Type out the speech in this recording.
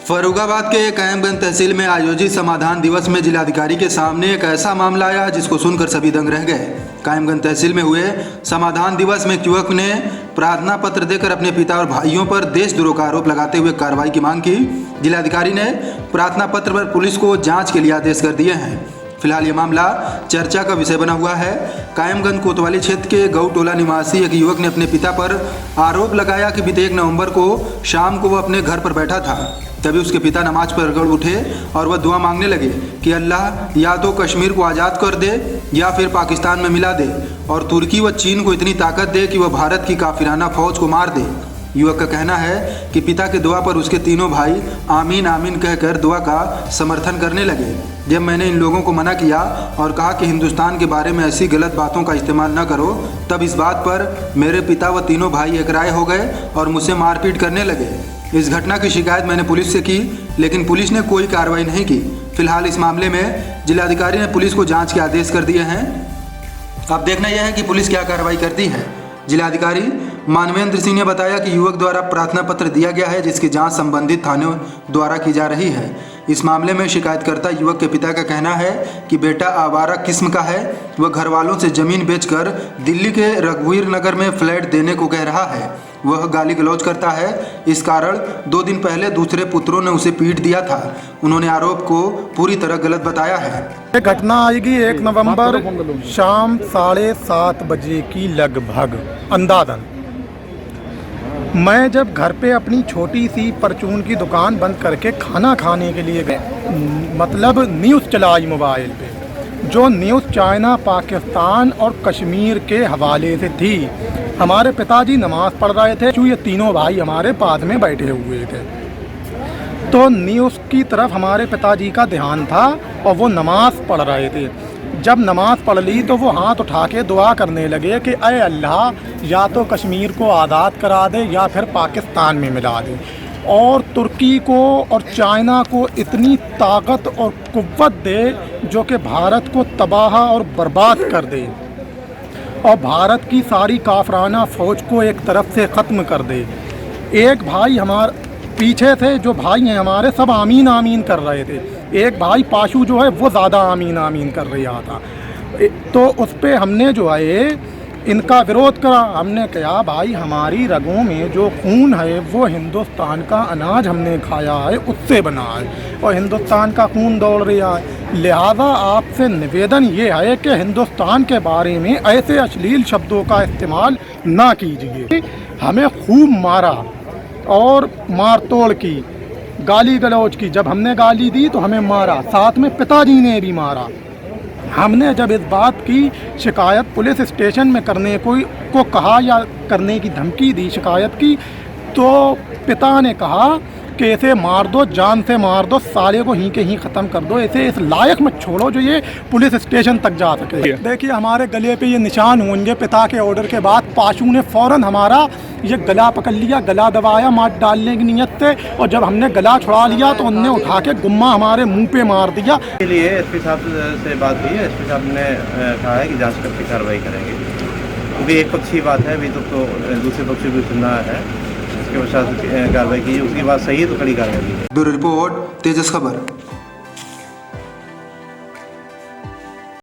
फर्रुखाबाद के कायमगंज तहसील में आयोजित समाधान दिवस में जिलाधिकारी के सामने एक ऐसा मामला आया जिसको सुनकर सभी दंग रह गए। कायमगंज तहसील में हुए समाधान दिवस में एक युवक ने प्रार्थना पत्र देकर अपने पिता और भाइयों पर देशद्रोह का आरोप लगाते हुए कार्रवाई की मांग की। जिलाधिकारी ने प्रार्थना पत्र पर पुलिस को जाँच के लिए आदेश कर दिए हैं। फिलहाल ये मामला चर्चा का विषय बना हुआ है। कायमगंज कोतवाली क्षेत्र के गऊ टोला निवासी एक युवक ने अपने पिता पर आरोप लगाया कि बीते 1 नवंबर को शाम को वह अपने घर पर बैठा था, तभी उसके पिता नमाज पर गड़ उठे और वह दुआ मांगने लगे कि अल्लाह या तो कश्मीर को आज़ाद कर दे या फिर पाकिस्तान में मिला दे और तुर्की व चीन को इतनी ताकत दे कि वह भारत की काफिराना फौज को मार दे। युवक का कहना है कि पिता के दुआ पर उसके तीनों भाई आमीन आमीन कहकर दुआ का समर्थन करने लगे। जब मैंने इन लोगों को मना किया और कहा कि हिंदुस्तान के बारे में ऐसी गलत बातों का इस्तेमाल न करो, तब इस बात पर मेरे पिता व तीनों भाई एकराए हो गए और मुझसे मारपीट करने लगे। इस घटना की शिकायत मैंने पुलिस से की, लेकिन पुलिस ने कोई कार्रवाई नहीं की। फिलहाल इस मामले में जिलाधिकारी ने पुलिस को जांच के आदेश कर दिए हैं। अब देखना यह है कि पुलिस क्या कार्रवाई करती है। जिलाधिकारी मानवेंद्र सिंह ने बताया कि युवक द्वारा प्रार्थना पत्र दिया गया है, जिसकी जांच संबंधित थानों द्वारा की जा रही है। इस मामले में शिकायतकर्ता युवक के पिता का कहना है कि बेटा आवारा किस्म का है, वह घर वालों से जमीन बेचकर दिल्ली के रघुवीर नगर में फ्लैट देने को कह रहा है। वह गाली गलौज करता है। इस कारण 2 दिन पहले दूसरे पुत्रों ने उसे पीट दिया था। उन्होंने आरोप को पूरी तरह गलत बताया है। ये घटना आएगी 1 नवंबर शाम 7:30 बजे की लगभग अंदाजन। मैं जब घर पे अपनी छोटी सी परचून की दुकान बंद करके खाना खाने के लिए गए, मतलब न्यूज़ चलाई मोबाइल पे, जो न्यूज़ चाइना, पाकिस्तान और कश्मीर के हवाले से थी। हमारे पिताजी नमाज़ पढ़ रहे थे, ये तीनों भाई हमारे पास में बैठे हुए थे, तो न्यूज़ की तरफ हमारे पिताजी का ध्यान था और वो नमाज़ पढ़ रहे थे। जब नमाज़ पढ़ ली तो वो हाथ उठा के दुआ करने लगे कि अय अल्लाह, या तो कश्मीर को आज़ाद करा दे या फिर पाकिस्तान में मिला दे, और तुर्की को और चाइना को इतनी ताकत और कुव्वत दे जो कि भारत को तबाह और बर्बाद कर दे और भारत की सारी काफराना फ़ौज को एक तरफ से ख़त्म कर दे। एक भाई हमारे पीछे थे, जो भाई हैं हमारे, सब आमीन आमीन कर रहे थे। एक भाई पाशु जो है वो ज़्यादा आमीन आमीन कर रहा था, तो उस पर हमने जो है इनका विरोध करा। हमने कहा भाई, हमारी रगों में जो खून है वो हिंदुस्तान का अनाज हमने खाया है, उससे बना है और हिंदुस्तान का खून दौड़ रहा है। लिहाजा आपसे निवेदन ये है कि हिंदुस्तान के बारे में ऐसे अश्लील शब्दों का इस्तेमाल ना कीजिए। हमें खूब मारा और मार तोड़ की, गाली गलौज की। जब हमने गाली दी तो हमें मारा, साथ में पिताजी ने भी मारा। हमने जब इस बात की शिकायत पुलिस स्टेशन में करने को कहा या करने की धमकी दी शिकायत की, तो पिता ने कहा कि इसे मार दो, जान से मार दो, साले को ही के ही ख़त्म कर दो, इसे इस लायक मत छोड़ो जो ये पुलिस स्टेशन तक जा सके। देखिए हमारे गले पे ये निशान होंगे पिता के ऑर्डर के बाद। पाशु ने फ़ौरन हमारा ये गला पकड़ लिया, गला दबाया मार डालने की नीयत से, और जब हमने गला छुड़ा लिया तो उनने उठा के गुम्मा हमारे मुँह पे मार दिया। इसके लिए एसपी साहब से बात हुई है। एसपी साहब ने कहा है कि जाँच करके कार्रवाई करेंगे, क्योंकि एक पक्षी बात है, अभी तो दूसरे पक्ष भी सुनना है, उसके पश्चात कार्रवाई की, उसकी बात सही है तो कड़ी कार्रवाई की। ब्यूरो रिपोर्ट, तेजस खबर।